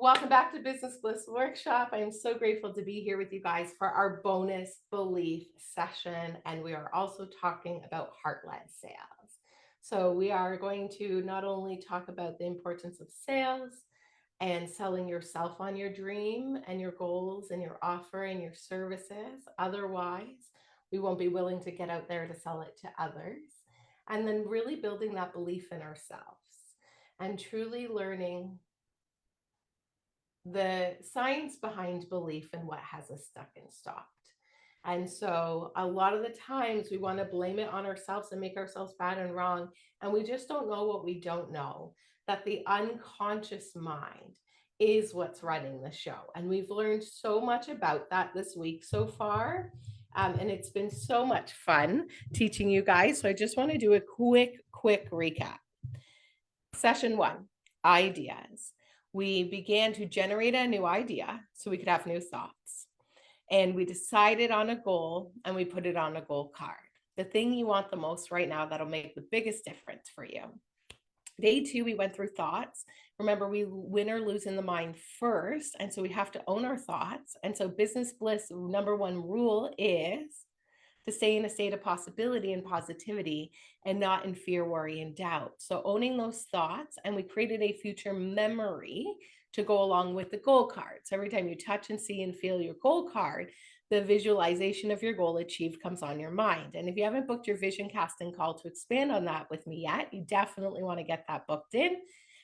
Welcome back to Business Bliss Workshop. I am so grateful to be here with you guys for our bonus belief session. And we are also talking about heart-led sales. So we are going to not only talk about the importance of sales and selling yourself on your dream and your goals and your offer and your services. Otherwise, we won't be willing to get out there to sell it to others. And then really building that belief in ourselves and truly learning the science behind belief and what has us stuck and stopped. And so a lot of the times we want to blame it on ourselves and make ourselves bad and wrong. And we just don't know what we don't know, that the unconscious mind is what's running the show. And we've learned so much about that this week so far. And it's been so much fun teaching you guys. So I just want to do a quick recap. Session 1, ideas. We began to generate a new idea so we could have new thoughts. And we decided on a goal and we put it on a goal card. The thing you want the most right now that'll make the biggest difference for you. Day 2, we went through thoughts. Remember, we win or lose in the mind first. And so we have to own our thoughts. And so Business Bliss number 1 rule is to stay in a state of possibility and positivity and not in fear, worry, and doubt. So owning those thoughts, and we created a future memory to go along with the goal card. So every time you touch and see and feel your goal card, the visualization of your goal achieved comes on your mind. And if you haven't booked your vision casting call to expand on that with me yet, you definitely want to get that booked in.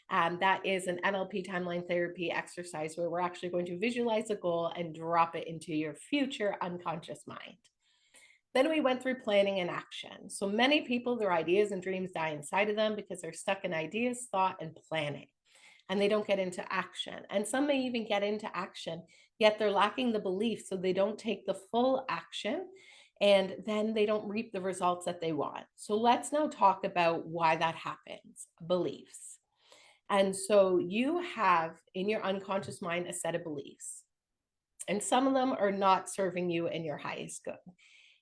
That is an NLP timeline therapy exercise where we're actually going to visualize a goal and drop it into your future unconscious mind. Then we went through planning and action. So many people, their ideas and dreams die inside of them because they're stuck in ideas, thought, and planning, and they don't get into action. And some may even get into action, yet they're lacking the belief, so they don't take the full action, and then they don't reap the results that they want. So let's now talk about why that happens, beliefs. And so you have in your unconscious mind a set of beliefs, and some of them are not serving you in your highest good.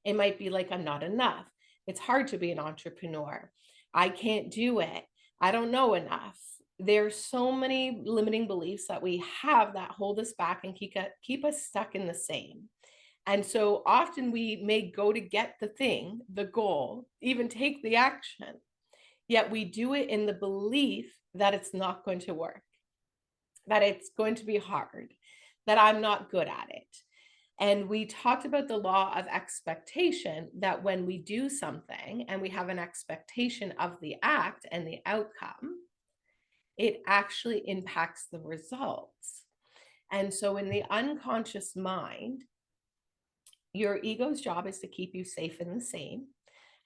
It might be like, I'm not enough. It's hard to be an entrepreneur. I can't do it. I don't know enough. There's so many limiting beliefs that we have that hold us back and keep us stuck in the same. And so often we may go to get the thing, the goal, even take the action, yet we do it in the belief that it's not going to work, that it's going to be hard, that I'm not good at it. And we talked about the law of expectation, that when we do something and we have an expectation of the act and the outcome, it actually impacts the results. And so in the unconscious mind, your ego's job is to keep you safe and the same.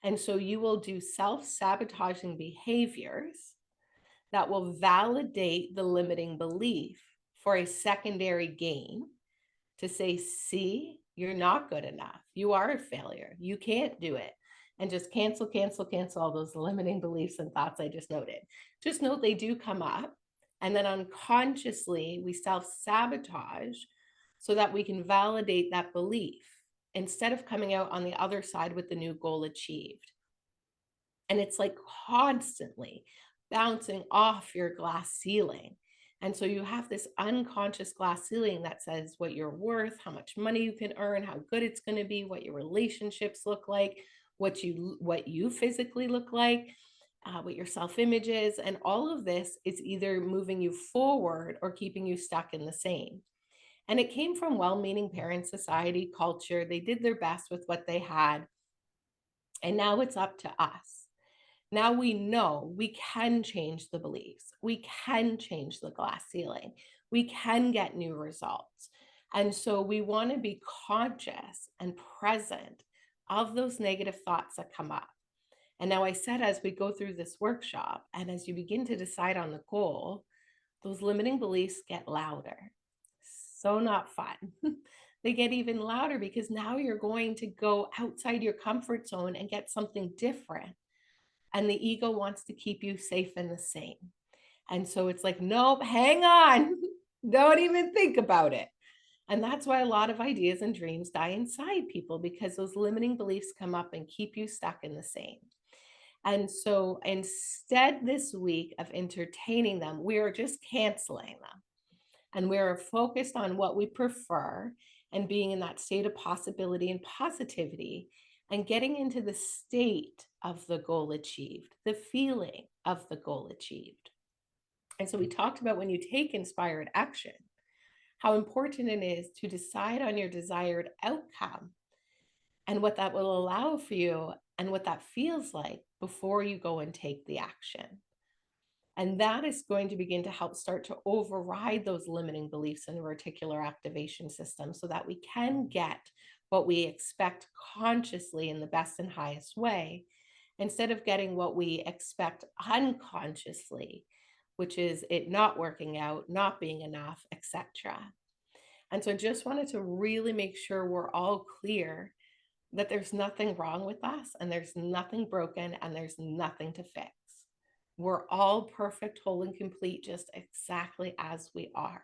And so you will do self-sabotaging behaviors that will validate the limiting belief for a secondary gain, to say, see, you're not good enough. You are a failure. You can't do it. And just cancel all those limiting beliefs and thoughts I just noted. Just note they do come up. And then unconsciously, we self-sabotage so that we can validate that belief instead of coming out on the other side with the new goal achieved. And it's like constantly bouncing off your glass ceiling. And so you have this unconscious glass ceiling that says what you're worth, how much money you can earn, how good it's going to be, what your relationships look like, what you physically look like, what your self-image is. And all of this is either moving you forward or keeping you stuck in the same. And it came from well-meaning parents, society, culture. They did their best with what they had. And now it's up to us. Now we know we can change the beliefs. We can change the glass ceiling. We can get new results. And so we want to be conscious and present of those negative thoughts that come up. And now I said, as we go through this workshop and as you begin to decide on the goal, those limiting beliefs get louder. So not fun. They get even louder because now you're going to go outside your comfort zone and get something different. And the ego wants to keep you safe and the same. And so it's like, nope, hang on. Don't even think about it. And that's why a lot of ideas and dreams die inside people, because those limiting beliefs come up and keep you stuck in the same. And so instead this week of entertaining them, we are just canceling them. And we're focused on what we prefer and being in that state of possibility and positivity and getting into the state of the goal achieved, the feeling of the goal achieved. And so we talked about when you take inspired action, how important it is to decide on your desired outcome and what that will allow for you and what that feels like before you go and take the action. And that is going to begin to help start to override those limiting beliefs in the reticular activation system so that we can get what we expect consciously in the best and highest way, instead of getting what we expect unconsciously, which is it not working out, not being enough, etc. And so I just wanted to really make sure we're all clear that there's nothing wrong with us and there's nothing broken and there's nothing to fix. We're all perfect, whole, and complete, just exactly as we are.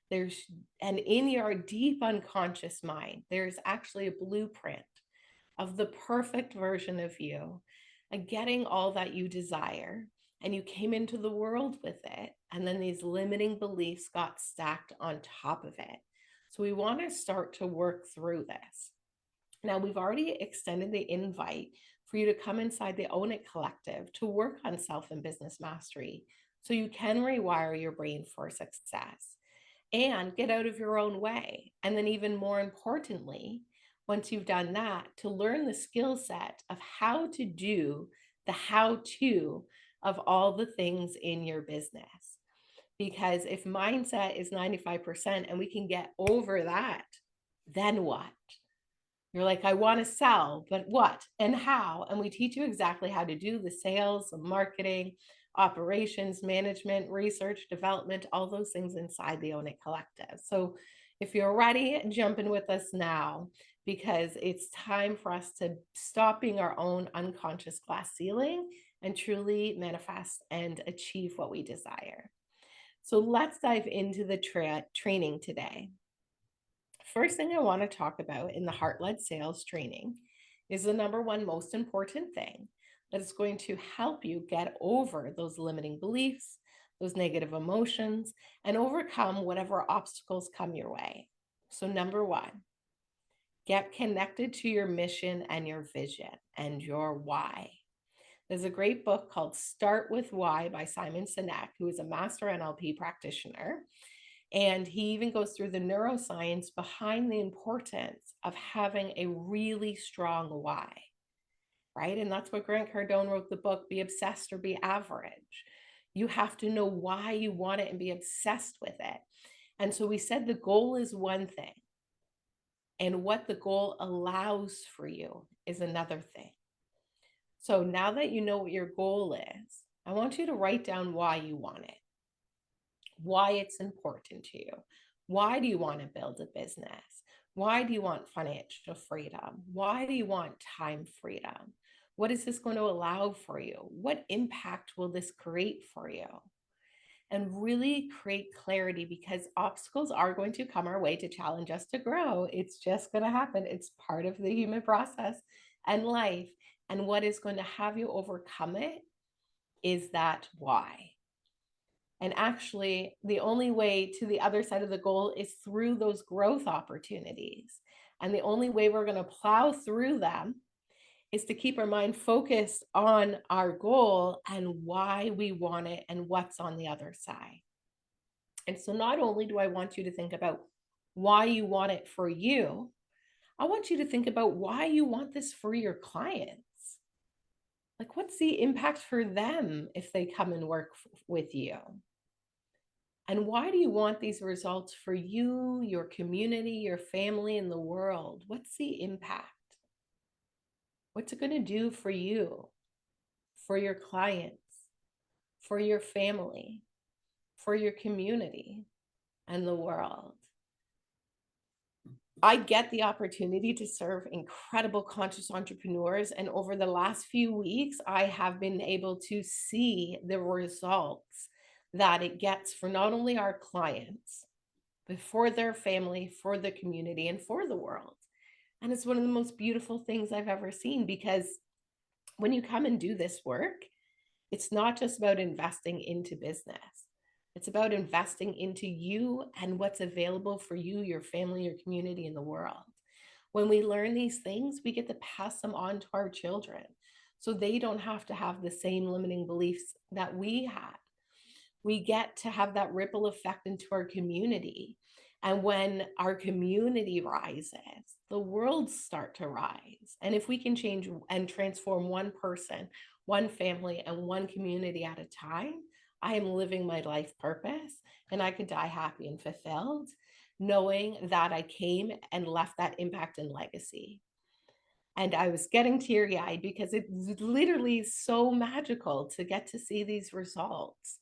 And in your deep unconscious mind, there's actually a blueprint of the perfect version of you and getting all that you desire. And you came into the world with it. And then these limiting beliefs got stacked on top of it. So we want to start to work through this. Now, we've already extended the invite for you to come inside the Own It Collective to work on self and business mastery so you can rewire your brain for success and get out of your own way. And then, even more importantly, once you've done that, to learn the skill set of how to do the how to of all the things in your business. Because if mindset is 95% and we can get over that, then what? You're like, I want to sell, but what and how? And we teach you exactly how to do the sales, the marketing, operations, management, research, development, all those things inside the Own It Collective. So if you're ready, jump in with us now, because it's time for us to stop being our own unconscious glass ceiling and truly manifest and achieve what we desire. So let's dive into the training today. First thing I want to talk about in the Heart-Led Sales training is the number one most important thing that is going to help you get over those limiting beliefs, those negative emotions, and overcome whatever obstacles come your way. So number one, get connected to your mission and your vision and your why. There's a great book called Start With Why by Simon Sinek, who is a master NLP practitioner. And he even goes through the neuroscience behind the importance of having a really strong why, right? And that's what Grant Cardone wrote the book, Be Obsessed or Be Average. You have to know why you want it and be obsessed with it. And so we said the goal is one thing, and what the goal allows for you is another thing. So now that you know what your goal is, I want you to write down why you want it, why it's important to you. Why do you want to build a business? Why do you want financial freedom? Why do you want time freedom? What is this going to allow for you? What impact will this create for you? And really create clarity, because obstacles are going to come our way to challenge us to grow. It's just going to happen. It's part of the human process and life. And what is going to have you overcome it is that why. And actually, the only way to the other side of the goal is through those growth opportunities. And the only way we're going to plow through them is to keep our mind focused on our goal and why we want it and what's on the other side. And so not only do I want you to think about why you want it for you, I want you to think about why you want this for your clients. Like, what's the impact for them if they come and work with you? And why do you want these results for you, your community, your family, and the world? What's the impact? What's it going to do for you, for your clients, for your family, for your community, and the world? I get the opportunity to serve incredible conscious entrepreneurs. And over the last few weeks, I have been able to see the results that it gets for not only our clients, but for their family, for the community, and for the world. And it's one of the most beautiful things I've ever seen, because when you come and do this work, it's not just about investing into business. It's about investing into you and what's available for you, your family, your community, and the world. When we learn these things, we get to pass them on to our children so they don't have to have the same limiting beliefs that we had. We get to have that ripple effect into our community. And when our community rises, the worlds start to rise. And if we can change and transform one person, one family, and one community at a time, I am living my life purpose and I could die happy and fulfilled, knowing that I came and left that impact and legacy. And I was getting teary eyed because it's literally so magical to get to see these results.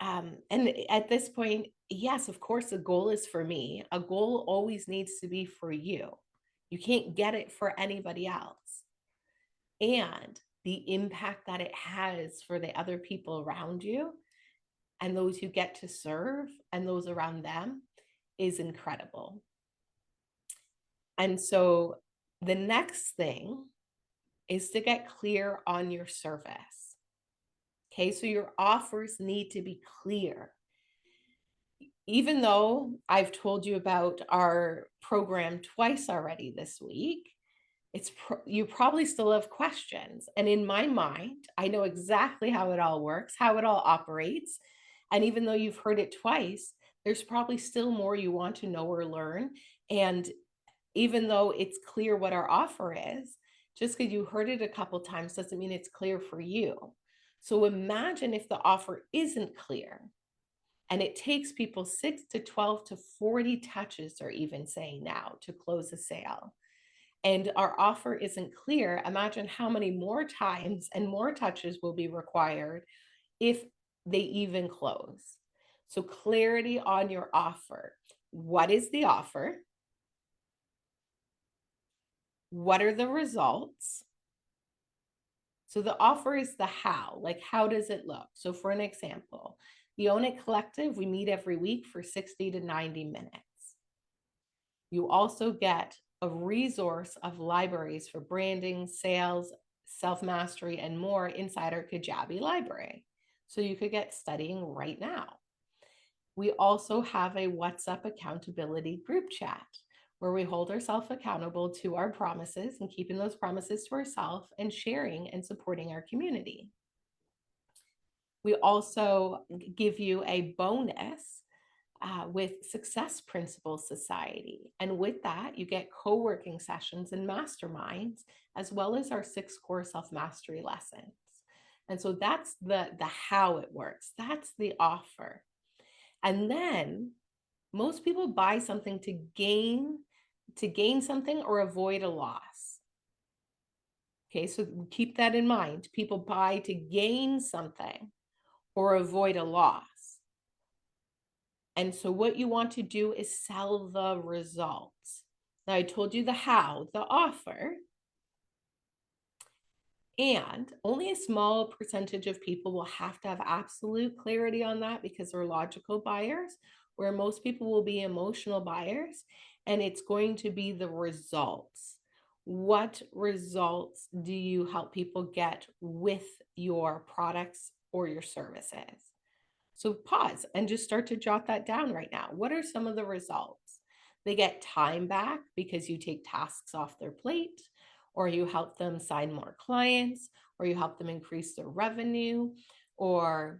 And at this point, yes, of course, a goal is for me. A goal always needs to be for you. You can't get it for anybody else. And the impact that it has for the other people around you and those who get to serve and those around them is incredible. And so the next thing is to get clear on your service. Okay, so your offers need to be clear. Even though I've told you about our program twice already this week, you probably still have questions. And in my mind, I know exactly how it all works, how it all operates. And even though you've heard it twice, there's probably still more you want to know or learn. And even though it's clear what our offer is, just because you heard it a couple times doesn't mean it's clear for you. So imagine if the offer isn't clear. And it takes people 6 to 12 to 40 touches, they're even saying now, to close a sale. And our offer isn't clear. Imagine how many more times and more touches will be required if they even close. So, clarity on your offer. What is the offer? What are the results? So, the offer is the how, like, how does it look? So, for an example, the Own It Collective, we meet every week for 60 to 90 minutes. You also get a resource of libraries for branding, sales, self-mastery, and more inside our Kajabi library. So you could get studying right now. We also have a WhatsApp accountability group chat where we hold ourselves accountable to our promises and keeping those promises to ourselves and sharing and supporting our community. We also give you a bonus with Success Principles Society. And with that, you get co working sessions and masterminds, as well as our 6 core self mastery lessons. And so that's the how it works. That's the offer. And then most people buy something to gain something or avoid a loss. Okay, so keep that in mind. People buy to gain something or avoid a loss. And so what you want to do is sell the results. Now, I told you the how, the offer, and only a small percentage of people will have to have absolute clarity on that because they're logical buyers, where most people will be emotional buyers, and it's going to be the results. What results do you help people get with your products or your services? So pause and just start to jot that down right now. What are some of the results? They get time back because you take tasks off their plate, or you help them sign more clients, or you help them increase their revenue, or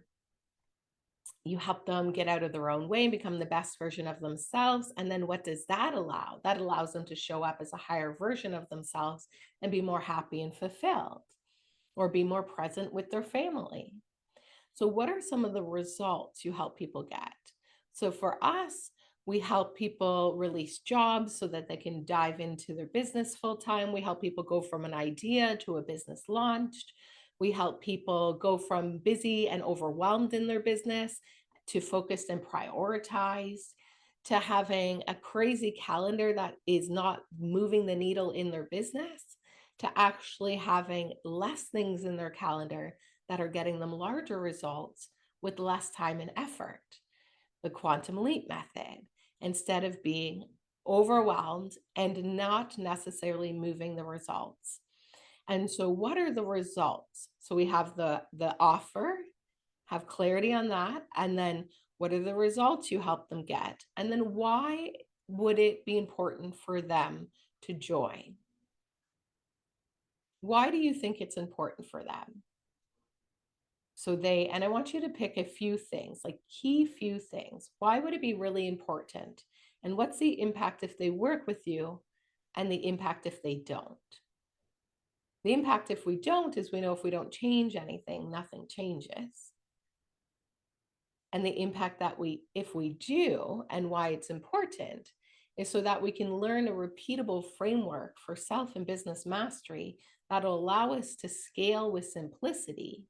you help them get out of their own way and become the best version of themselves. And then what does that allow? That allows them to show up as a higher version of themselves and be more happy and fulfilled, or be more present with their family. So, what are some of the results you help people get? So, for us, we help people release jobs so that they can dive into their business full time. We help people go from an idea to a business launched. We help people go from busy and overwhelmed in their business to focused and prioritized, to having a crazy calendar that is not moving the needle in their business, to actually having less things in their calendar that are getting them larger results with less time and effort. The quantum leap method, instead of being overwhelmed and not necessarily moving the results. And so what are the results? So we have the offer, have clarity on that, and then What are the results you help them get? And then why would it be important for them to join? Why do you think it's important for them? And I want you to pick a few things, like key few things. Why would it be really important? And what's the impact if they work with you, and the impact if they don't? The impact if we don't is, we know if we don't change anything, nothing changes. And the impact that if we do, and why it's important, is so that we can learn a repeatable framework for self and business mastery that'll allow us to scale with simplicity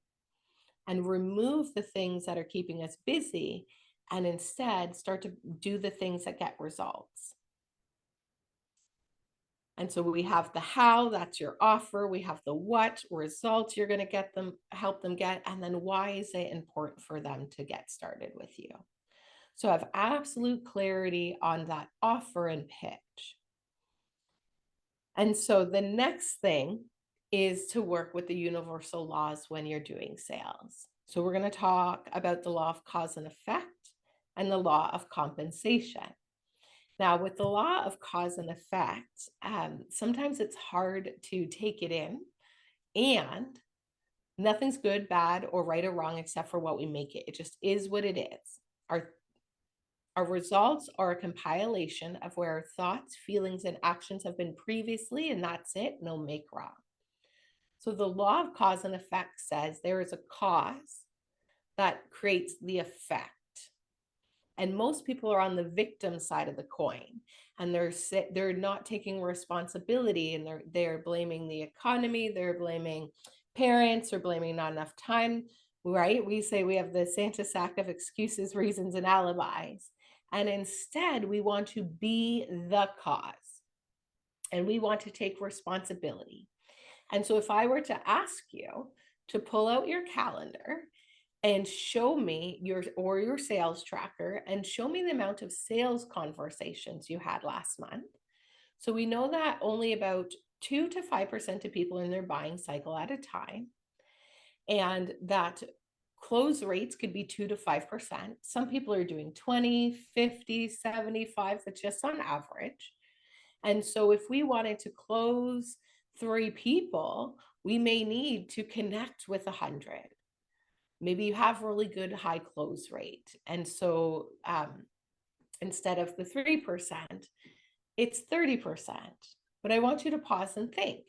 and remove the things that are keeping us busy, and instead start to do the things that get results. And so we have the how, that's your offer. We have the what results you're going to help them get. And then why is it important for them to get started with you? So have absolute clarity on that offer and pitch. And so the next thing is to work with the universal laws when you're doing sales. So we're going to talk about the law of cause and effect and the law of compensation. Now, with the law of cause and effect, sometimes it's hard to take it in, and nothing's good, bad, or right or wrong except for what we make it. It just is what it is. Our results are a compilation of where our thoughts, feelings, and actions have been previously, and that's it, no make wrong. So the law of cause and effect says there is a cause that creates the effect. And most people are on the victim side of the coin, and they're not taking responsibility, and they're blaming the economy, they're blaming parents, or blaming not enough time, right? We say we have the Santa sack of excuses, reasons, and alibis. And instead, we want to be the cause, and we want to take responsibility. And so if I were to ask you to pull out your calendar and show me your sales tracker and show me the amount of sales conversations you had last month. So we know that only about 2 to 5% of people in their buying cycle at a time, and that close rates could be 2 to 5%. Some people are doing 20, 50, 75, that's just on average. And so if we wanted to close 3 people, we may need to connect with 100. Maybe you have really good high close rate. And so instead of the 3%, it's 30%. But I want you to pause and think.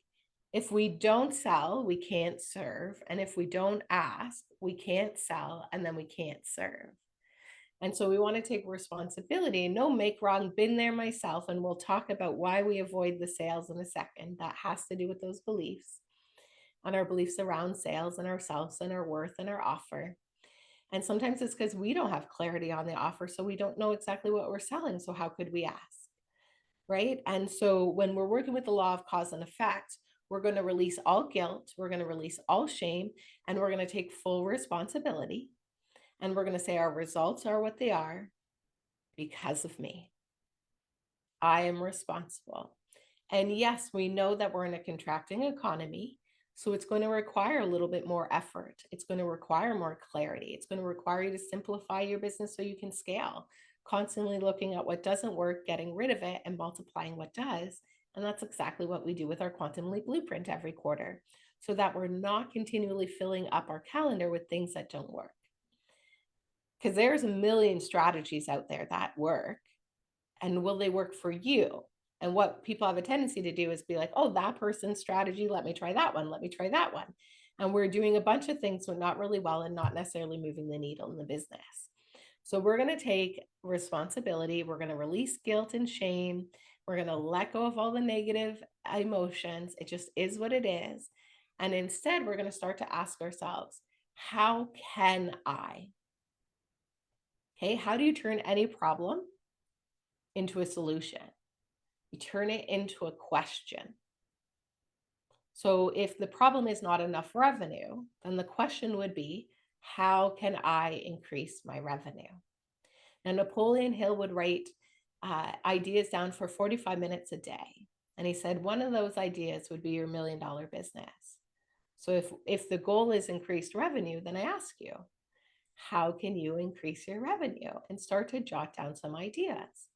If we don't sell, we can't serve. And if we don't ask, we can't sell, and then we can't serve. And so we want to take responsibility. No make wrong, been there myself. And we'll talk about why we avoid the sales in a second. That has to do with those beliefs, and our beliefs around sales and ourselves and our worth and our offer. And sometimes it's because we don't have clarity on the offer, so we don't know exactly what we're selling. So how could we ask? Right? And so when we're working with the law of cause and effect, we're going to release all guilt, we're going to release all shame, and we're going to take full responsibility. And we're going to say our results are what they are because of me. I am responsible. And yes, we know that we're in a contracting economy, so it's going to require a little bit more effort. It's going to require more clarity. It's going to require you to simplify your business so you can scale, constantly looking at what doesn't work, getting rid of it, and multiplying what does. And that's exactly what we do with our Quantum Leap Blueprint every quarter, so that we're not continually filling up our calendar with things that don't work. Because there's a million strategies out there that work. And will they work for you? And what people have a tendency to do is be like, oh, that person's strategy, let me try that one. Let me try that one. And we're doing a bunch of things, but not really well, and not necessarily moving the needle in the business. So we're going to take responsibility. We're going to release guilt and shame. We're going to let go of all the negative emotions. It just is what it is. And instead, we're going to start to ask ourselves, how can I? Okay, how do you turn any problem into a solution? You turn it into a question. So if the problem is not enough revenue, then the question would be, how can I increase my revenue? Now, Napoleon Hill would write ideas down for 45 minutes a day. And he said one of those ideas would be your $1 million business. So if the goal is increased revenue, then I ask you, How can you increase your revenue? And start to jot down some ideas.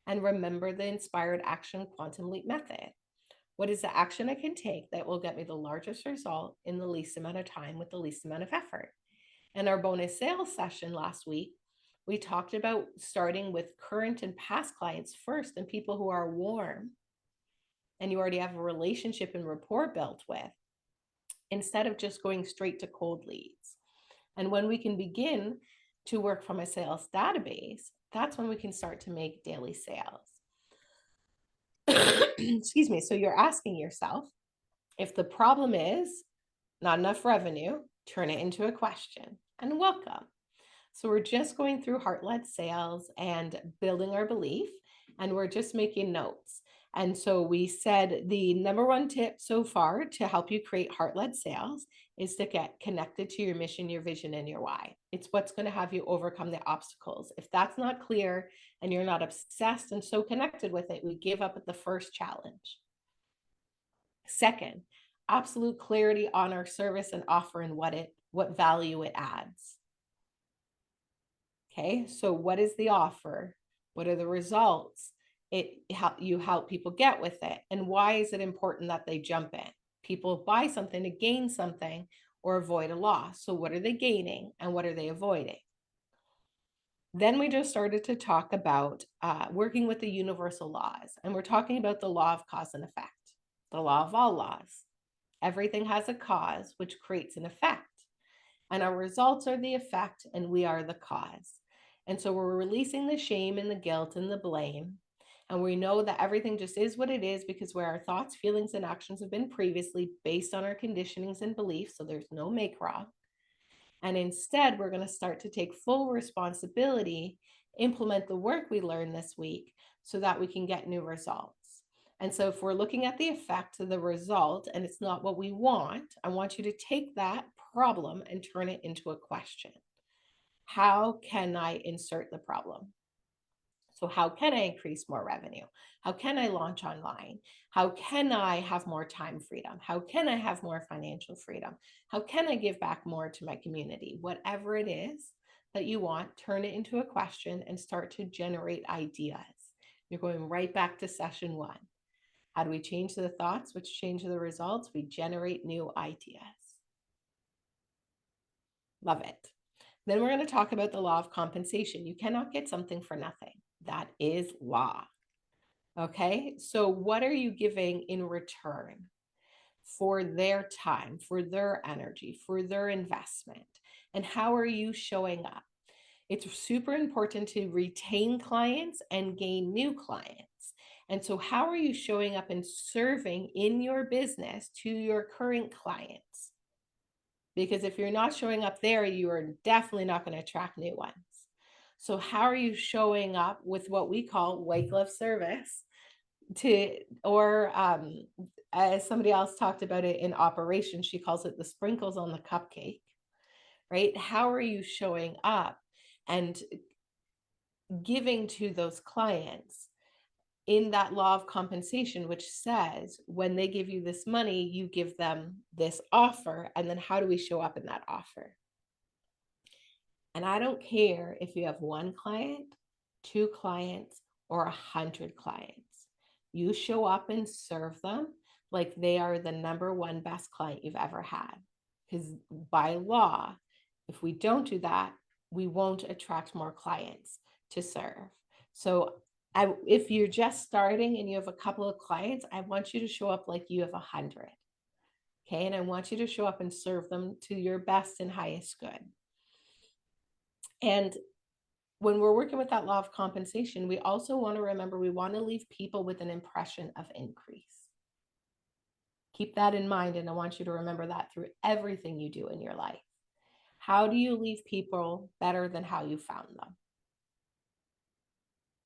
And remember the inspired action quantum leap method. What is the action I can take that will get me the largest result in the least amount of time with the least amount of effort? In our bonus sales session last week, we talked about starting with current and past clients first and people who are warm and you already have a relationship and rapport built with, instead of just going straight to cold leads. And when we can begin to work from a sales database, that's when we can start to make daily sales. Excuse me. So you're asking yourself, if the problem is not enough revenue, turn it into a question and welcome. So we're just going through heart-led sales and building our belief, and we're just making notes. And so we said the number one tip so far to help you create heart-led sales is to get connected to your mission, your vision, and your why. It's what's going to have you overcome the obstacles. If that's not clear and you're not obsessed and so connected with it, we give up at the first challenge. Second, absolute clarity on our service and offer and what value it adds. Okay, so what is the offer? What are the results you help people get with it? And why is it important that they jump in? People buy something to gain something or avoid a loss. So what are they gaining and what are they avoiding? Then we just started to talk about working with the universal laws. And we're talking about the law of cause and effect, the law of all laws. Everything has a cause, which creates an effect. And our results are the effect, and we are the cause. And so we're releasing the shame and the guilt and the blame. And we know that everything just is what it is because where our thoughts, feelings, and actions have been previously based on our conditionings and beliefs. So there's no make wrong. And instead, we're going to start to take full responsibility, implement the work we learned this week so that we can get new results. And so if we're looking at the effect of the result and it's not what we want, I want you to take that problem and turn it into a question. How can I insert the problem? So how can I increase more revenue? How can I launch online? How can I have more time freedom? How can I have more financial freedom? How can I give back more to my community? Whatever it is that you want, turn it into a question and start to generate ideas. You're going right back to session one. How do we change the thoughts, which change the results? We generate new ideas. Love it. Then we're going to talk about the law of compensation. You cannot get something for nothing. That is law. Okay, so what are you giving in return for their time, for their energy, for their investment? And how are you showing up? It's super important to retain clients and gain new clients. And so how are you showing up and serving in your business to your current clients? Because if you're not showing up there, you are definitely not going to attract new ones. So how are you showing up with what we call white glove service or as somebody else talked about it in operation, she calls it the sprinkles on the cupcake, right? How are you showing up and giving to those clients in that law of compensation, which says when they give you this money, you give them this offer. And then how do we show up in that offer? And I don't care if you have one client, two clients, or 100 clients. You show up and serve them like they are the number one best client you've ever had. Because by law, if we don't do that, we won't attract more clients to serve. So if you're just starting and you have a couple of clients, I want you to show up like you have 100. Okay. And I want you to show up and serve them to your best and highest good. And when we're working with that law of compensation, we also want to remember we want to leave people with an impression of increase. Keep that in mind. And I want you to remember that through everything you do in your life. How do you leave people better than how you found them?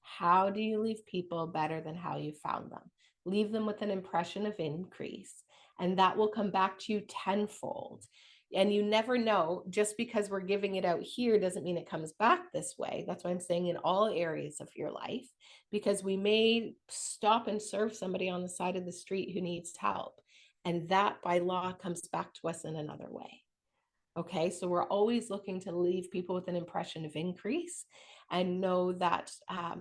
How do you leave people better than how you found them? Leave them with an impression of increase, and that will come back to you tenfold. And you never know, just because we're giving it out here doesn't mean it comes back this way. That's why I'm saying in all areas of your life, because we may stop and serve somebody on the side of the street who needs help. And that by law comes back to us in another way. Okay, so we're always looking to leave people with an impression of increase and know that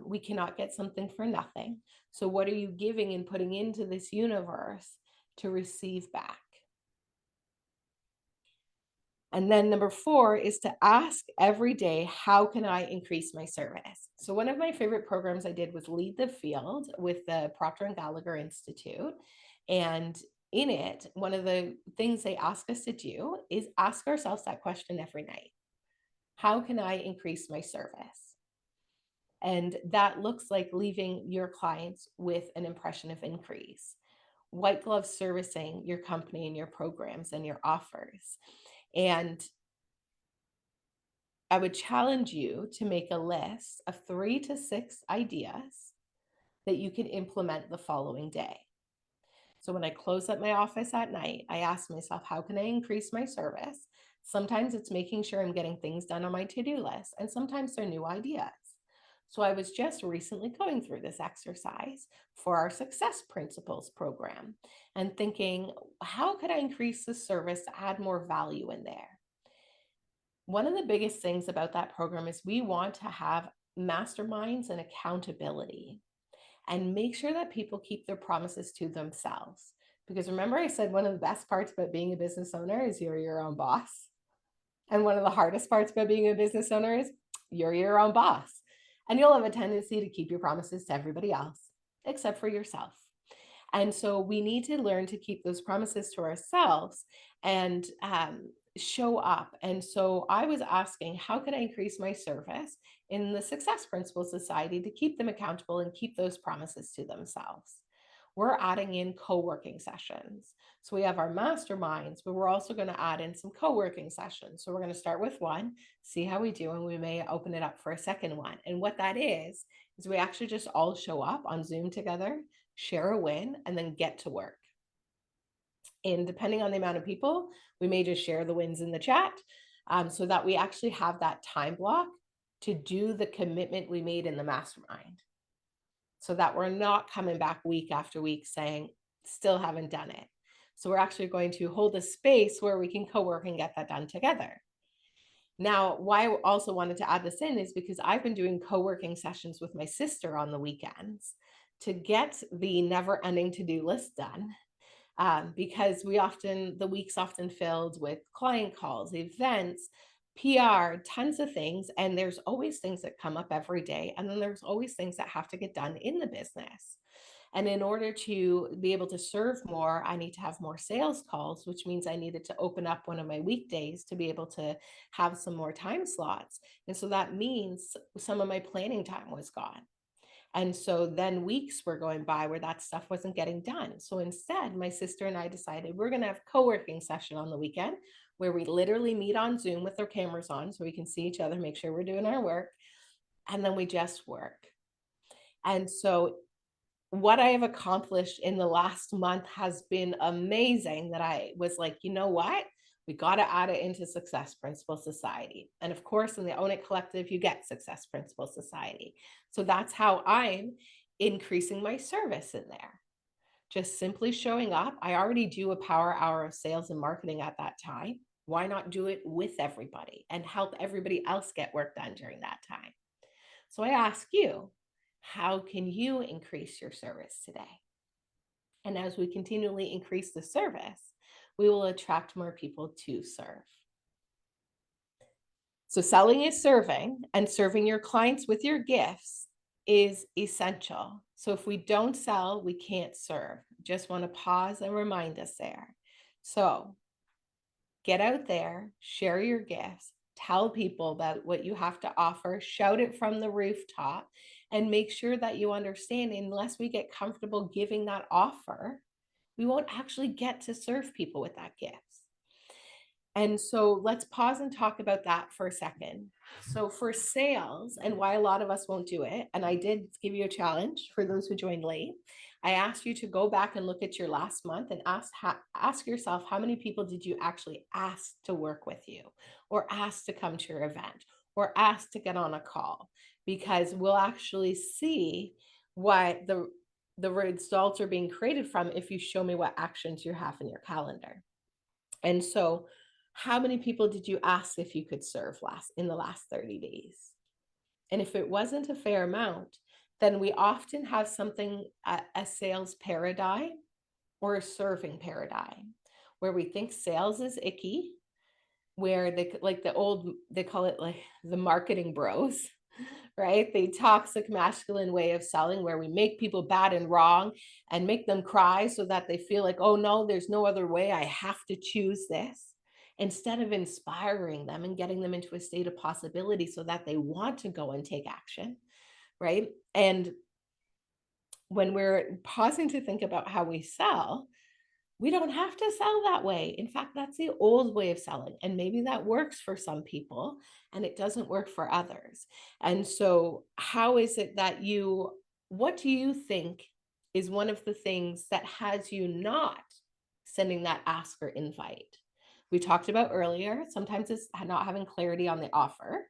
we cannot get something for nothing. So, what are you giving and putting into this universe to receive back? And then number 4 is to ask every day, how can I increase my service? So one of my favorite programs I did was Lead the Field with the Procter and Gallagher Institute. And in it, one of the things they ask us to do is ask ourselves that question every night. How can I increase my service? And that looks like leaving your clients with an impression of increase. White glove servicing your company and your programs and your offers. And I would challenge you to make a list of 3 to 6 ideas that you can implement the following day. So when I close up my office at night, I ask myself, how can I increase my service? Sometimes it's making sure I'm getting things done on my to-do list, and sometimes they're new ideas. So I was just recently going through this exercise for our Success Principles program and thinking, how could I increase the service to add more value in there? One of the biggest things about that program is we want to have masterminds and accountability and make sure that people keep their promises to themselves. Because remember, I said one of the best parts about being a business owner is you're your own boss. And one of the hardest parts about being a business owner is you're your own boss. And you'll have a tendency to keep your promises to everybody else, except for yourself. And so we need to learn to keep those promises to ourselves and show up. And so I was asking, how can I increase my service in the Success Principles Society to keep them accountable and keep those promises to themselves? We're adding in co-working sessions. So we have our masterminds, but we're also going to add in some co-working sessions. So we're going to start with one, see how we do, and we may open it up for a second one. And what that is we actually just all show up on Zoom together, share a win, and then get to work. And depending on the amount of people, we may just share the wins in the chat so that we actually have that time block to do the commitment we made in the mastermind, so that we're not coming back week after week saying, still haven't done it. So we're actually going to hold a space where we can co-work and get that done together. Now, why I also wanted to add this in is because I've been doing co-working sessions with my sister on the weekends to get the never-ending to-do list done. Because the week's often filled with client calls, events, PR, tons of things. And there's always things that come up every day. And then there's always things that have to get done in the business. And in order to be able to serve more, I need to have more sales calls, which means I needed to open up one of my weekdays to be able to have some more time slots. And so that means some of my planning time was gone. And so then weeks were going by where that stuff wasn't getting done. So instead, my sister and I decided we're going to have co-working session on the weekend where we literally meet on Zoom with our cameras on so we can see each other, make sure we're doing our work, and then we just work. And so what I have accomplished in the last month has been amazing, that I was like, you know what? We got to add it into Success Principle Society. And of course, in the Own It Collective, you get Success Principle Society. So that's how I'm increasing my service in there. Just simply showing up. I already do a power hour of sales and marketing at that time. Why not do it with everybody and help everybody else get work done during that time? So I ask you, how can you increase your service today? And as we continually increase the service, we will attract more people to serve. So selling is serving, and serving your clients with your gifts is essential. So if we don't sell, we can't serve. Just want to pause and remind us there. So get out there, share your gifts, tell people about what you have to offer, shout it from the rooftop, and make sure that you understand, unless we get comfortable giving that offer, we won't actually get to serve people with that gift. And so let's pause and talk about that for a second. So for sales, and why a lot of us won't do it, and I did give you a challenge for those who joined late. I asked you to go back and look at your last month and ask yourself, how many people did you actually ask to work with you, or ask to come to your event, or ask to get on a call? Because we'll actually see what the results are being created from if you show me what actions you have in your calendar. And so How many people did you ask if you could serve in the last 30 days? And if it wasn't a fair amount, then we often have something, a sales paradigm or a serving paradigm, where we think sales is icky, where they like the old, they call it like the marketing bros, right? The toxic masculine way of selling, where we make people bad and wrong and make them cry so that they feel like, oh no, there's no other way. I have to choose this. Instead of inspiring them and getting them into a state of possibility so that they want to go and take action, right? And when we're pausing to think about how we sell, we don't have to sell that way. In fact, that's the old way of selling. And maybe that works for some people and it doesn't work for others. And so, how is it that what do you think is one of the things that has you not sending that ask or invite? We talked about earlier, sometimes it's not having clarity on the offer,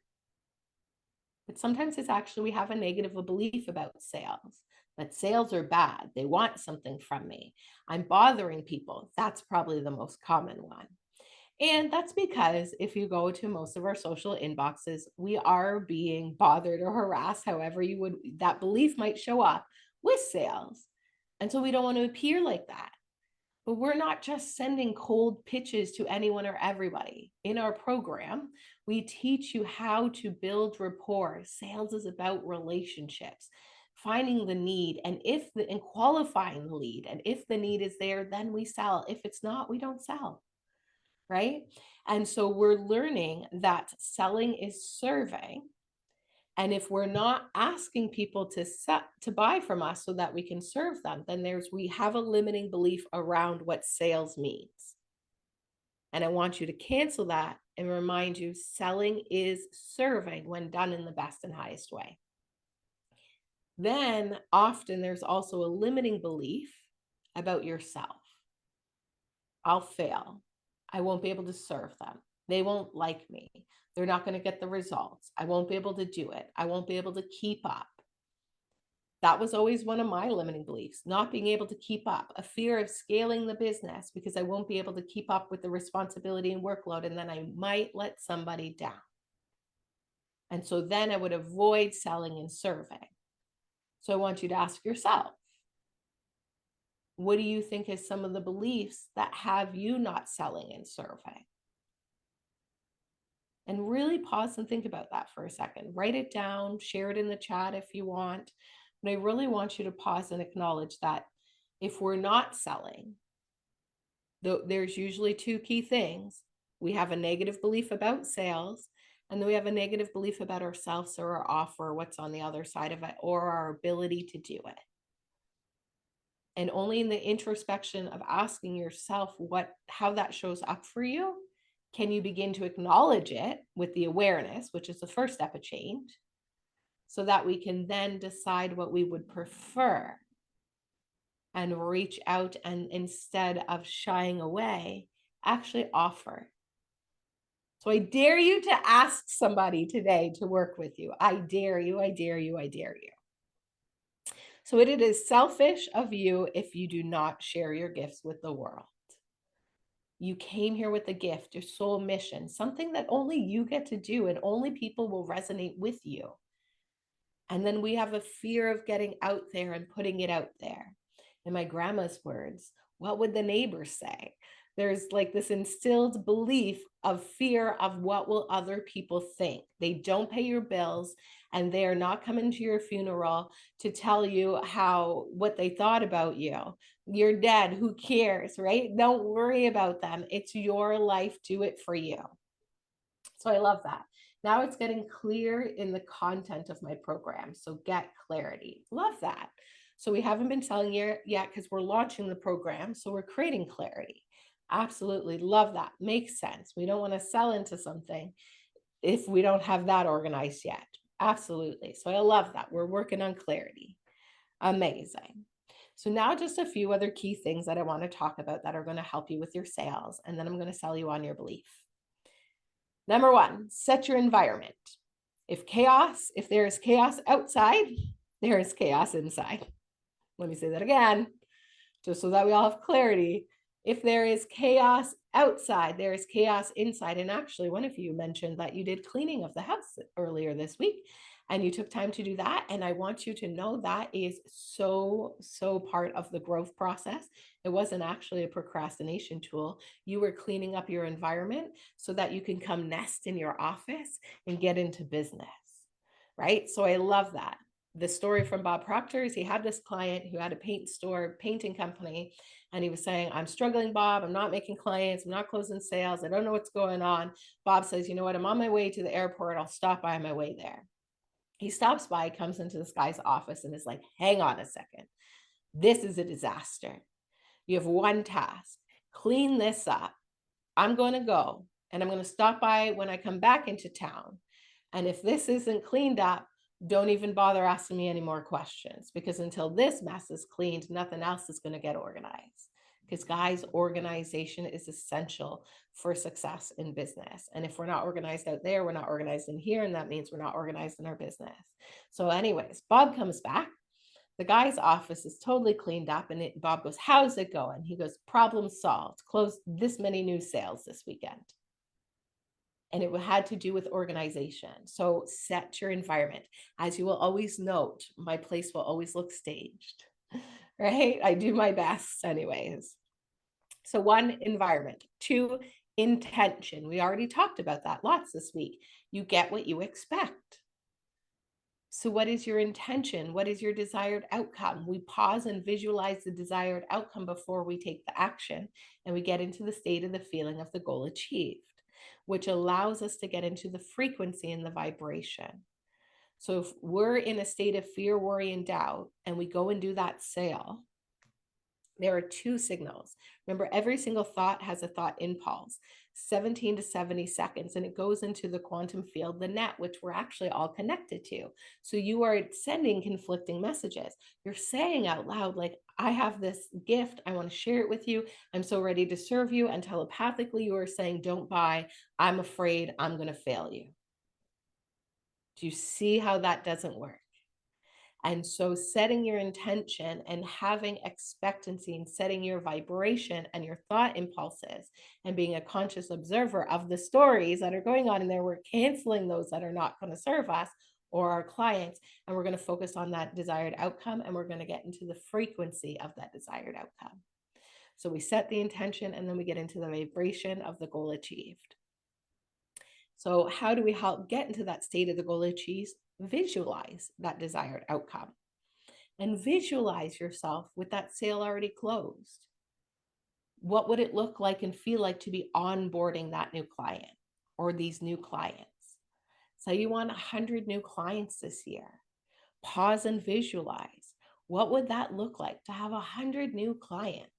but sometimes it's actually we have a negative belief about sales, that sales are bad. They want something from me. I'm bothering people. That's probably the most common one. And that's because if you go to most of our social inboxes, we are being bothered or harassed, however that belief might show up with sales. And so we don't want to appear like that. But we're not just sending cold pitches to anyone or everybody. In our program, we teach you how to build rapport. Sales is about relationships, finding the need, and qualifying the lead. And if the need is there, then we sell. If it's not, we don't sell. Right? And so we're learning that selling is serving. And if we're not asking people to buy from us so that we can serve them, then we have a limiting belief around what sales means. And I want you to cancel that and remind you selling is serving when done in the best and highest way. Then often there's also a limiting belief about yourself. I'll fail. I won't be able to serve them. They won't like me. They're not going to get the results. I won't be able to do it. I won't be able to keep up. That was always one of my limiting beliefs, not being able to keep up, a fear of scaling the business because I won't be able to keep up with the responsibility and workload, and then I might let somebody down. And so then I would avoid selling and serving. So I want you to ask yourself, what do you think is some of the beliefs that have you not selling and serving? And really pause and think about that for a second. Write it down, share it in the chat if you want. But I really want you to pause and acknowledge that if we're not selling, there's usually two key things. We have a negative belief about sales, and then we have a negative belief about ourselves or our offer, what's on the other side of it, or our ability to do it. And only in the introspection of asking yourself how that shows up for you, can you begin to acknowledge it with the awareness, which is the first step of change, so that we can then decide what we would prefer and reach out and, instead of shying away, actually offer. So I dare you to ask somebody today to work with you. I dare you, I dare you, I dare you. So it is selfish of you if you do not share your gifts with the world. You came here with a gift, your soul mission, something that only you get to do and only people will resonate with you. And then we have a fear of getting out there and putting it out there. In my grandma's words, what would the neighbors say? There's like this instilled belief of fear of what will other people think. They don't pay your bills and they are not coming to your funeral to tell you what they thought about you. You're dead. Who cares, right? Don't worry about them. It's your life. Do it for you. So I love that. Now it's getting clear in the content of my program. So get clarity. Love that. So we haven't been selling yet because we're launching the program. So we're creating clarity. Absolutely love that. Makes sense. We don't want to sell into something if we don't have that organized yet. Absolutely. So I love that. We're working on clarity. Amazing. So now just a few other key things that I want to talk about that are going to help you with your sales. And then I'm going to sell you on your belief. Number one, set your environment. If there is chaos outside, there is chaos inside. Let me say that again, just so that we all have clarity. If there is chaos outside, there is chaos inside. And actually, one of you mentioned that you did cleaning of the house earlier this week and you took time to do that. And I want you to know that is so part of the growth process. It wasn't actually a procrastination tool. You were cleaning up your environment so that you can come nest in your office and get into business, right? So I love that. The story from Bob Proctor is he had this client who had a painting company, and he was saying, I'm struggling, Bob. I'm not making clients. I'm not closing sales. I don't know what's going on. Bob says, you know what? I'm on my way to the airport. I'll stop by on my way there. He stops by, comes into this guy's office and is like, hang on a second. This is a disaster. You have one task. Clean this up. I'm going to go and I'm going to stop by when I come back into town. And if this isn't cleaned up, don't even bother asking me any more questions, because until this mess is cleaned, nothing else is going to get organized. Because guys, organization is essential for success in business. And if we're not organized out there, we're not organized in here. And that means we're not organized in our business. So anyways, Bob comes back. The guy's office is totally cleaned up. And Bob goes, how's it going? He goes, problem solved. Closed this many new sales this weekend. And it had to do with organization. So set your environment. As you will always note, my place will always look staged, right? I do my best anyways. So 1, environment. 2, intention. We already talked about that lots this week. You get what you expect. So what is your intention? What is your desired outcome? We pause and visualize the desired outcome before we take the action, and we get into the state of the feeling of the goal achieved, which allows us to get into the frequency and the vibration. So if we're in a state of fear, worry, and doubt, and we go and do that sale, there are 2 signals. Remember, every single thought has a thought impulse, 17 to 70 seconds, and it goes into the quantum field, the net, which we're actually all connected to. So you are sending conflicting messages. You're saying out loud, like, I have this gift. I want to share it with you. I'm so ready to serve you. And telepathically, you are saying, don't buy. I'm afraid I'm going to fail you. Do you see how that doesn't work? And so setting your intention and having expectancy and setting your vibration and your thought impulses and being a conscious observer of the stories that are going on in there, we're canceling those that are not going to serve us or our clients. And we're going to focus on that desired outcome, and we're going to get into the frequency of that desired outcome. So we set the intention, and then we get into the vibration of the goal achieved. So how do we help get into that state of the goal achieved? Visualize that desired outcome and visualize yourself with that sale already closed. What would it look like and feel like to be onboarding that new client or these new clients? So you want 100 new clients this year. Pause and visualize. What would that look like to have 100 new clients?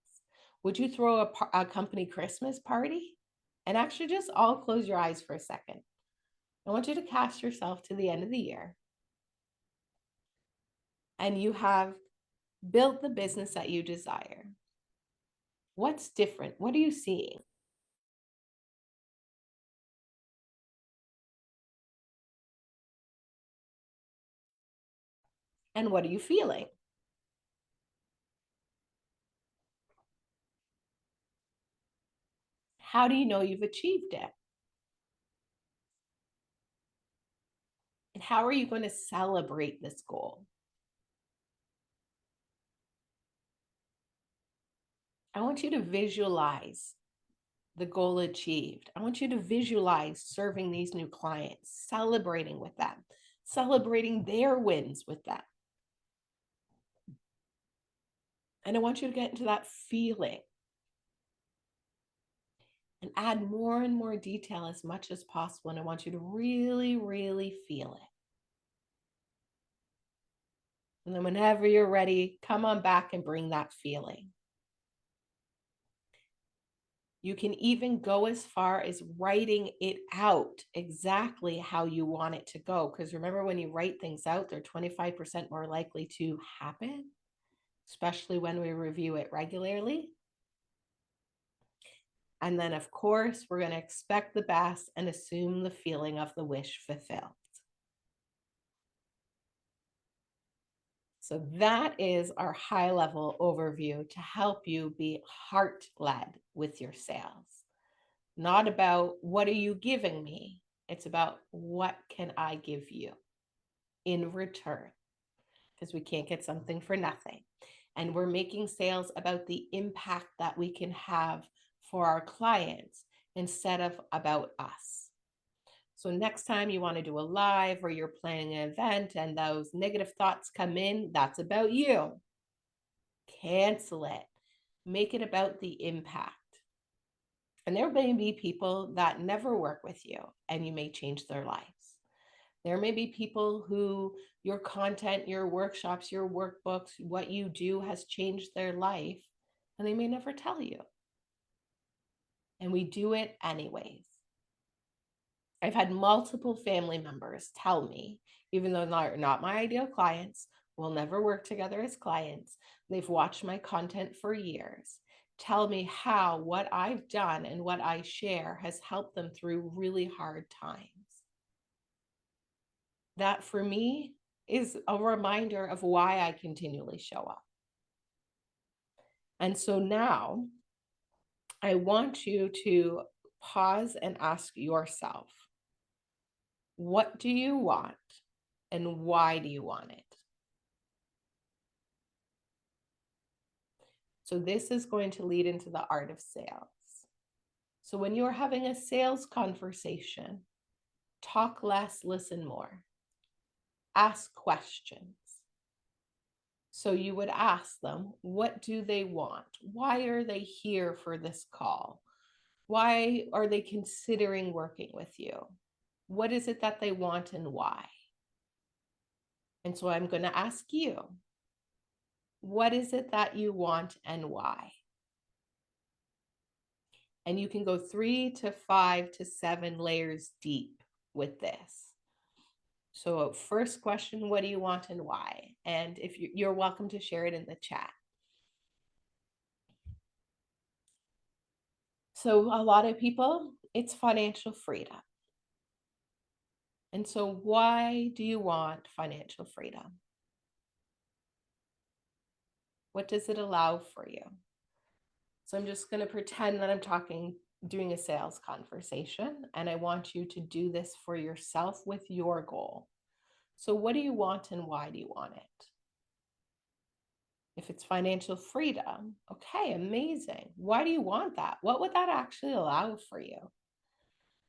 Would you throw a company Christmas party? And actually just all close your eyes for a second. I want you to cast yourself to the end of the year, and you have built the business that you desire. What's different? What are you seeing? And what are you feeling? How do you know you've achieved it? And how are you going to celebrate this goal? I want you to visualize the goal achieved. I want you to visualize serving these new clients, celebrating with them, celebrating their wins with them. And I want you to get into that feeling and add more and more detail as much as possible. And I want you to really, really feel it. And then whenever you're ready, come on back and bring that feeling. You can even go as far as writing it out exactly how you want it to go. Because remember, when you write things out, they're 25% more likely to happen, especially when we review it regularly. And then, of course, we're going to expect the best and assume the feeling of the wish fulfilled. So that is our high level overview to help you be heart led with your sales. Not about what are you giving me? It's about what can I give you in return? Because we can't get something for nothing. And we're making sales about the impact that we can have for our clients instead of about us. So next time you want to do a live or you're planning an event and those negative thoughts come in, that's about you. Cancel it. Make it about the impact. And there may be people that never work with you and you may change their lives. There may be people who your content, your workshops, your workbooks, what you do has changed their life, and they may never tell you. And we do it anyways. I've had multiple family members tell me, even though they're not my ideal clients, we'll never work together as clients, they've watched my content for years, tell me how what I've done and what I share has helped them through really hard times. That for me is a reminder of why I continually show up. And so now I want you to pause and ask yourself, what do you want and why do you want it? So this is going to lead into the art of sales. So when you're having a sales conversation, talk less, listen more. Ask questions. So you would ask them, what do they want? Why are they here for this call? Why are they considering working with you? What is it that they want and why? And so I'm going to ask you, what is it that you want and why? And you can go 3 to 5 to 7 layers deep with this. So first question, what do you want and why? And if you're welcome to share it in the chat. So a lot of people, it's financial freedom. And so why do you want financial freedom? What does it allow for you? So I'm just going to pretend that I'm doing a sales conversation, and I want you to do this for yourself with your goal. So what do you want and why do you want it? If it's financial freedom, okay, amazing. Why do you want that? What would that actually allow for you?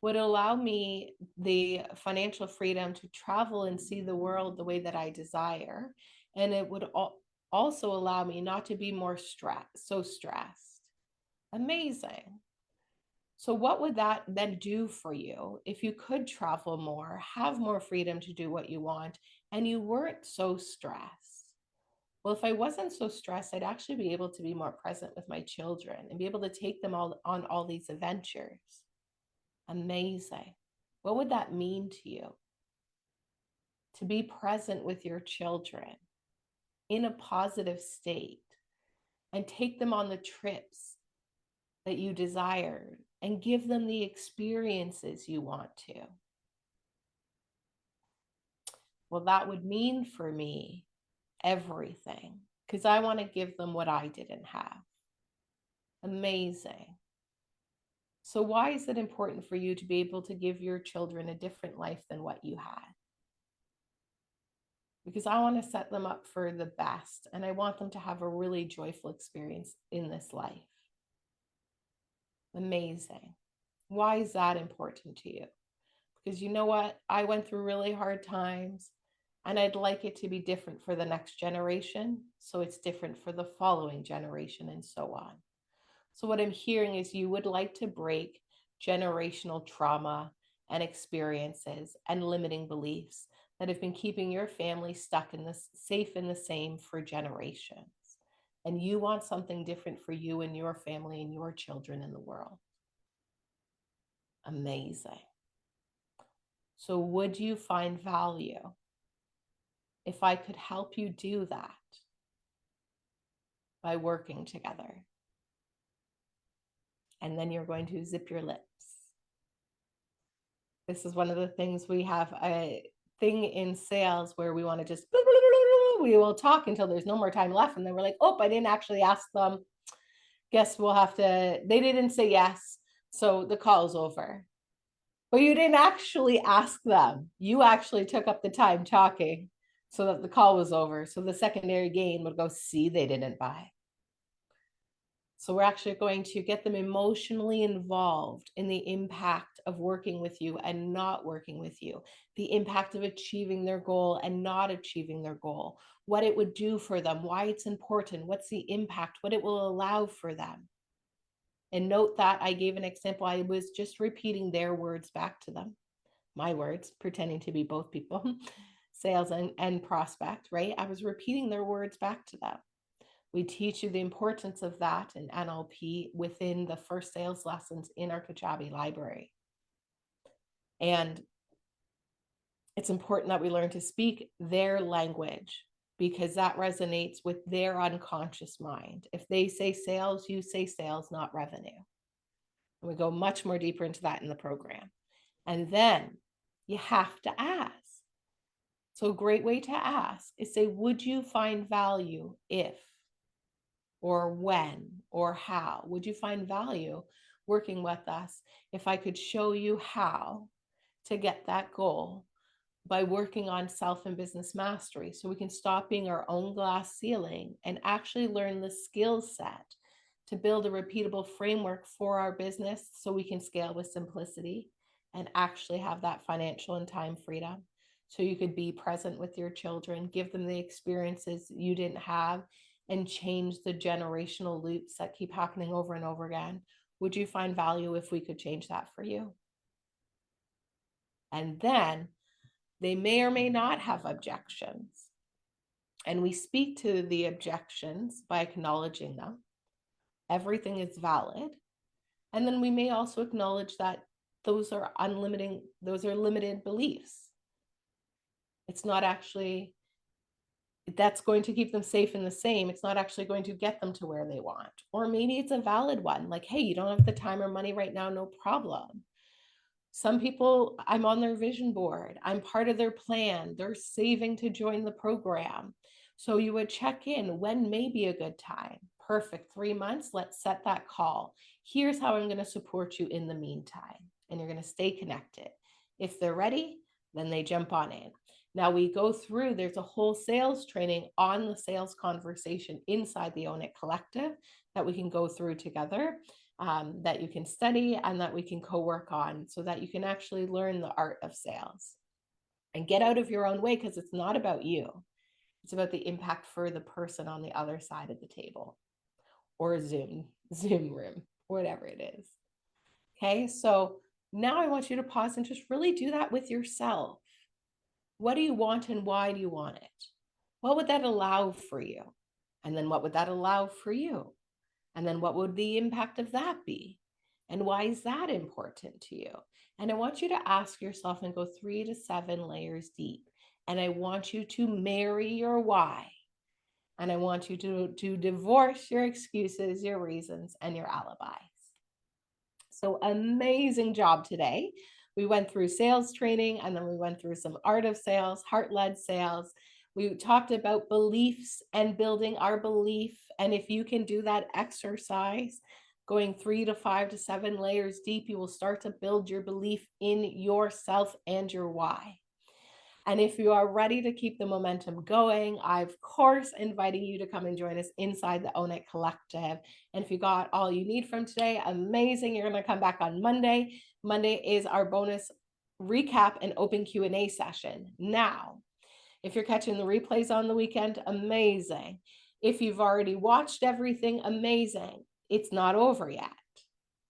Would allow me the financial freedom to travel and see the world the way that I desire. And it would also allow me not to be so stressed. Amazing. So what would that then do for you if you could travel more, have more freedom to do what you want, and you weren't so stressed? Well, if I wasn't so stressed, I'd actually be able to be more present with my children and be able to take them all on all these adventures. Amazing. What would that mean to you? To be present with your children in a positive state and take them on the trips that you desire and give them the experiences you want to. Well, that would mean for me everything because I want to give them what I didn't have. Amazing. So why is it important for you to be able to give your children a different life than what you had? Because I want to set them up for the best and I want them to have a really joyful experience in this life. Amazing. Why is that important to you? Because you know what? I went through really hard times and I'd like it to be different for the next generation. So it's different for the following generation and so on. So what I'm hearing is you would like to break generational trauma and experiences and limiting beliefs that have been keeping your family stuck in this safe in the same for generations. And you want something different for you and your family and your children in the world. Amazing. So would you find value if I could help you do that by working together? And then you're going to zip your lips. This is one of the things we have a thing in sales where we want to just we will talk until there's no more time left. And then we're like, oh, I didn't actually ask them. Guess we'll have to, they didn't say yes. So the call's over. But you didn't actually ask them. You actually took up the time talking so that the call was over. So the secondary gain would go, see, they didn't buy. So we're actually going to get them emotionally involved in the impact of working with you and not working with you, the impact of achieving their goal and not achieving their goal, what it would do for them, why it's important, what's the impact, what it will allow for them. And note that I gave an example. I was just repeating their words back to them, my words, pretending to be both people, sales and prospect, right? I was repeating their words back to them. We teach you the importance of that in NLP within the first sales lessons in our Kajabi library. And it's important that we learn to speak their language because that resonates with their unconscious mind. If they say sales, you say sales, not revenue. And we go much more deeper into that in the program. And then you have to ask. So a great way to ask is say, would you find value if, or when, or how? Would you find value working with us if I could show you how to get that goal by working on self and business mastery so we can stop being our own glass ceiling and actually learn the skill set to build a repeatable framework for our business so we can scale with simplicity and actually have that financial and time freedom. So you could be present with your children, give them the experiences you didn't have, and change the generational loops that keep happening over and over again. Would you find value if we could change that for you? And then they may or may not have objections. And we speak to the objections by acknowledging them. Everything is valid. And then we may also acknowledge that those are limited beliefs. It's not actually, that's going to keep them safe and the same. It's not actually going to get them to where they want. Or maybe it's a valid one, like, hey, you don't have the time or money right now, no problem. Some people, I'm on their vision board. I'm part of their plan. They're saving to join the program. So you would check in, when may be a good time? Perfect, 3 months, let's set that call. Here's how I'm going to support you in the meantime. And you're going to stay connected. If they're ready, then they jump on in. Now we go through, there's a whole sales training on the sales conversation inside the Own It Collective that we can go through together. That you can study and that we can co-work on so that you can actually learn the art of sales and get out of your own way, because it's not about you. It's about the impact for the person on the other side of the table or Zoom room, whatever it is. Okay, so now I want you to pause and just really do that with yourself. What do you want and why do you want it? What would that allow for you? And then what would that allow for you? And then what would the impact of that be? And why is that important to you? And I want you to ask yourself and go 3 to 7 layers deep. And I want you to marry your why. And I want you to divorce your excuses, your reasons, and your alibis. So amazing job today. We went through sales training and then we went through some art of sales, heart-led sales. We talked about beliefs and building our belief. And if you can do that exercise, going 3 to 5 to 7 layers deep, you will start to build your belief in yourself and your why. And if you are ready to keep the momentum going, I, of course, inviting you to come and join us inside the Own It Collective. And if you got all you need from today, amazing. You're going to come back on Monday. Monday is our bonus recap and open Q&A session. Now, if you're catching the replays on the weekend, amazing. If you've already watched everything, amazing. It's not over yet.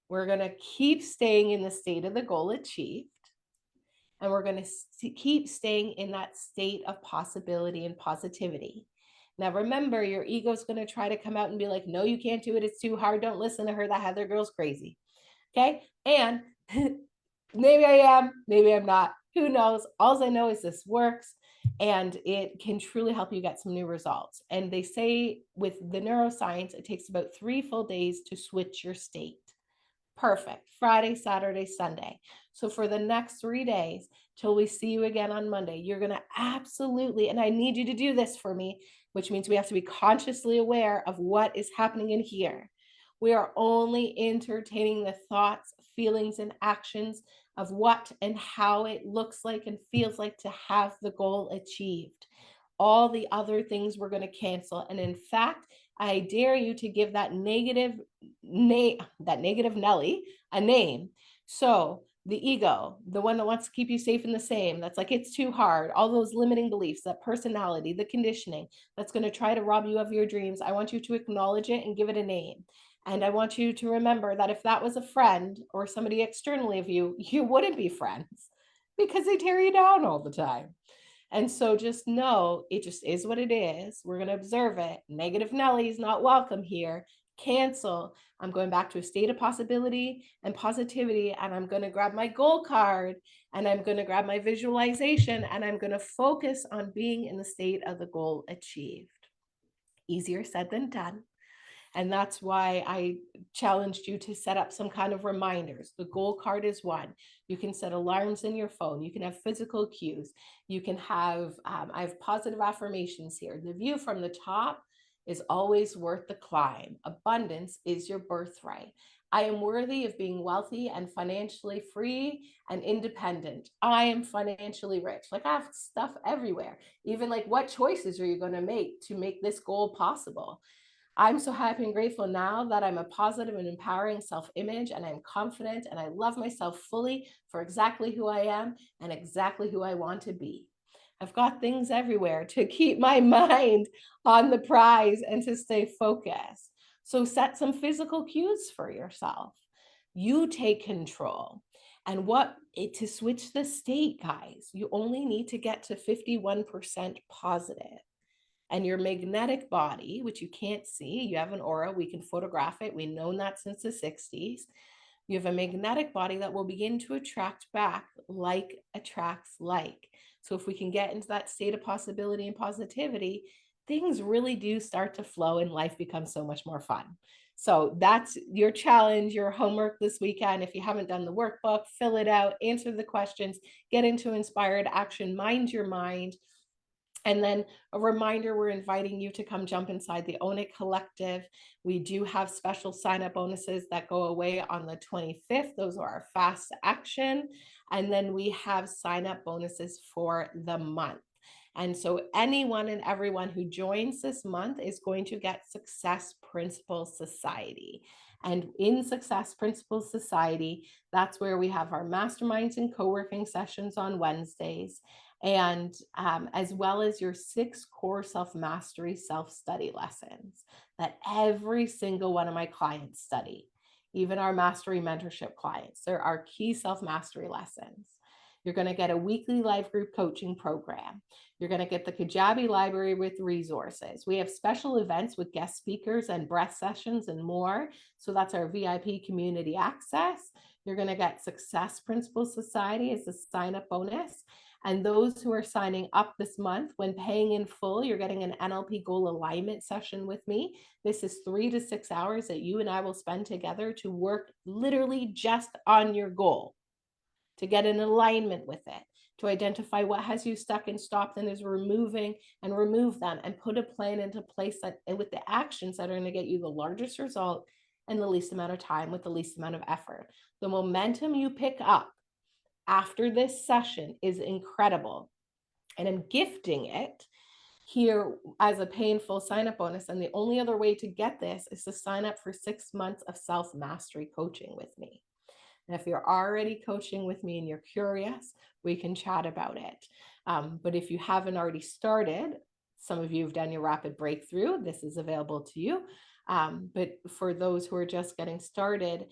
We're going to keep staying in the state of the goal achieved. And we're going to keep staying in that state of possibility and positivity. Now, remember, your ego is going to try to come out and be like, no, you can't do it. It's too hard. Don't listen to her. That Heather girl's crazy. Okay. And maybe I am, maybe I'm not. Who knows? All I know is this works and it can truly help you get some new results. And they say with the neuroscience, it takes about 3 full days to switch your state. Perfect. Friday, Saturday, Sunday. So for the next 3 days, till we see you again on Monday, you're going to absolutely, and I need you to do this for me, which means we have to be consciously aware of what is happening in here. We are only entertaining the thoughts, feelings, and actions of what and how it looks like and feels like to have the goal achieved. All the other things we're going to cancel. And in fact, I dare you to give that negative Nelly a name. So the ego, the one that wants to keep you safe and the same, that's like, it's too hard, all those limiting beliefs, that personality, the conditioning that's going to try to rob you of your dreams. I want you to acknowledge it and give it a name. And I want you to remember that if that was a friend or somebody externally of you, you wouldn't be friends because they tear you down all the time. And so just know it just is what it is. We're going to observe it. Negative Nelly is not welcome here. Cancel. I'm going back to a state of possibility and positivity. And I'm going to grab my goal card and I'm going to grab my visualization and I'm going to focus on being in the state of the goal achieved. Easier said than done. And that's why I challenged you to set up some kind of reminders. The goal card is one. You can set alarms in your phone. You can have physical cues. You can have, I have positive affirmations here. The view from the top is always worth the climb. Abundance is your birthright. I am worthy of being wealthy and financially free and independent. I am financially rich. Like I have stuff everywhere. Even like, what choices are you going to make this goal possible? I'm so happy and grateful now that I'm a positive and empowering self-image and I'm confident and I love myself fully for exactly who I am and exactly who I want to be. I've got things everywhere to keep my mind on the prize and to stay focused. So set some physical cues for yourself. You take control. And to switch the state, guys, you only need to get to 51% positive. And your magnetic body, which you can't see, you have an aura, we can photograph it. We've known that since the 60s. You have a magnetic body that will begin to attract back, like attracts like. So if we can get into that state of possibility and positivity, things really do start to flow and life becomes so much more fun. So that's your challenge, your homework this weekend. If you haven't done the workbook, fill it out, answer the questions, get into inspired action, mind your mind. And then a reminder, we're inviting you to come jump inside the Own It Collective. We do have special sign-up bonuses that go away on the 25th. Those are our fast action. And then we have sign-up bonuses for the month. And so anyone and everyone who joins this month is going to get Success Principles Society. And in Success Principles Society, that's where we have our masterminds and co-working sessions on Wednesdays, and as well as your 6 core self-mastery self-study lessons that every single one of my clients study, even our mastery mentorship clients. There are key self-mastery lessons. You're going to get a weekly live group coaching program. You're going to get the Kajabi library with resources. We have special events with guest speakers and breath sessions and more. So that's our VIP community access. You're going to get Success Principles Society as a sign-up bonus. And those who are signing up this month, when paying in full, you're getting an NLP goal alignment session with me. This is 3 to 6 hours that you and I will spend together to work literally just on your goal, to get in alignment with it, to identify what has you stuck and stopped and is removing and remove them and put a plan into place that, and with the actions that are going to get you the largest result in the least amount of time with the least amount of effort. The momentum you pick up after this session is incredible. And I'm gifting it here as a painful sign-up bonus. And the only other way to get this is to sign up for 6 months of self-mastery coaching with me. And if you're already coaching with me and you're curious, we can chat about it. But if you haven't already started, some of you have done your rapid breakthrough, this is available to you. But for those who are just getting started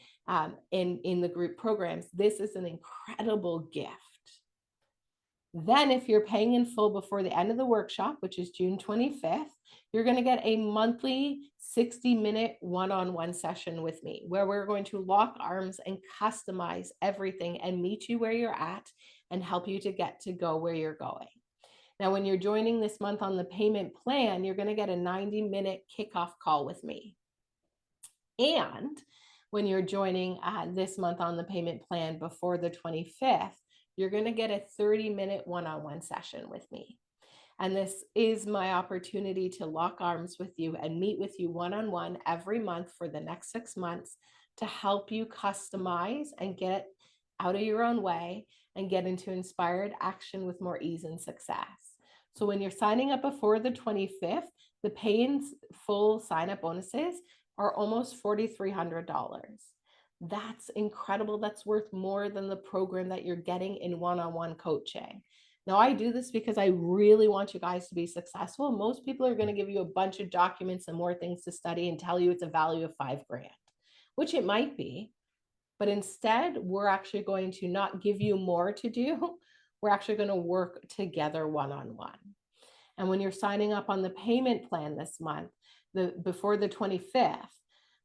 in the group programs, this is an incredible gift. Then if you're paying in full before the end of the workshop, which is June 25th, you're going to get a monthly 60-minute one-on-one session with me where we're going to lock arms and customize everything and meet you where you're at and help you to get to go where you're going. Now, when you're joining this month on the payment plan, you're going to get a 90-minute kickoff call with me. And when you're joining this month on the payment plan before the 25th, you're going to get a 30-minute one-on-one session with me. And this is my opportunity to lock arms with you and meet with you one-on-one every month for the next 6 months to help you customize and get out of your own way and get into inspired action with more ease and success. So when you're signing up before the 25th, the pay in full sign-up bonuses are almost $4,300. That's incredible. That's worth more than the program that you're getting in one-on-one coaching. Now, I do this because I really want you guys to be successful. Most people are going to give you a bunch of documents and more things to study and tell you it's a value of $5,000, which it might be. But instead, we're actually going to not give you more to do. We're actually going to work together one-on-one. And when you're signing up on the payment plan this month, before the 25th,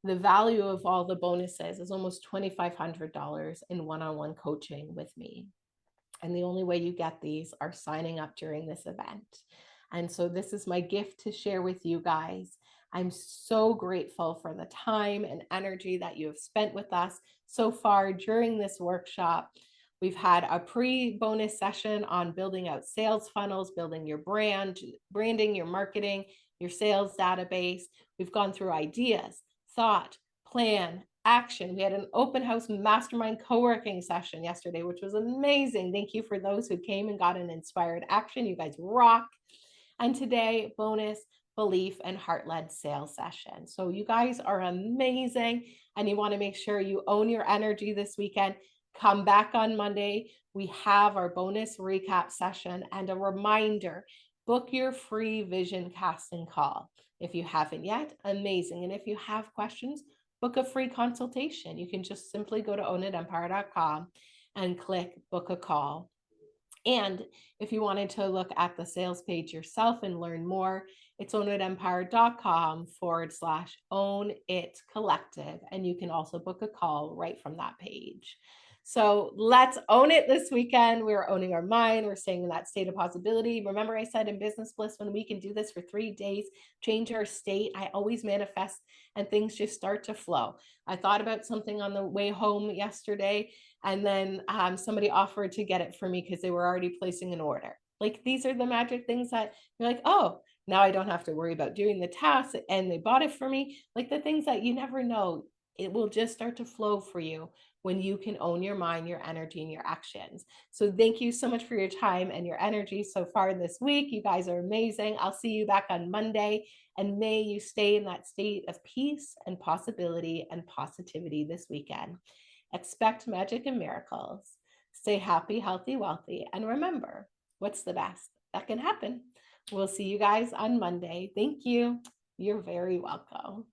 the value of all the bonuses is almost $2,500 in one-on-one coaching with me. And the only way you get these are signing up during this event. And so this is my gift to share with you guys. I'm so grateful for the time and energy that you have spent with us so far during this workshop. We've had a pre-bonus session on building out sales funnels, building your brand, branding, your marketing, your sales database. We've gone through ideas, thought, plan, action. We had an open house mastermind co-working session yesterday, which was amazing. Thank you for those who came and got an inspired action. You guys rock. And today, bonus belief and heart-led sales session. So you guys are amazing, and you want to make sure you own your energy this weekend. Come back on Monday. We have our bonus recap session, and a reminder, book your free vision casting call. If you haven't yet, amazing. And if you have questions, book a free consultation. You can just simply go to ownitempire.com and click book a call. And if you wanted to look at the sales page yourself and learn more, it's ownitempire.com/own it collective. And you can also book a call right from that page. So let's own it this weekend. We're owning our mind. We're staying in that state of possibility. Remember, I said in Business Bliss, when we can do this for 3 days, change our state, I always manifest and things just start to flow. I thought about something on the way home yesterday, and then somebody offered to get it for me because they were already placing an order. Like, these are the magic things that you're like, oh, now I don't have to worry about doing the task, and they bought it for me. Like, the things that you never know, it will just start to flow for you when you can own your mind, your energy, and your actions. So thank you so much for your time and your energy so far this week. You guys are amazing. I'll see you back on Monday, and may you stay in that state of peace and possibility and positivity this weekend. Expect magic and miracles. Stay happy, healthy, wealthy, and remember, what's the best that can happen? We'll see you guys on Monday. Thank you. You're very welcome.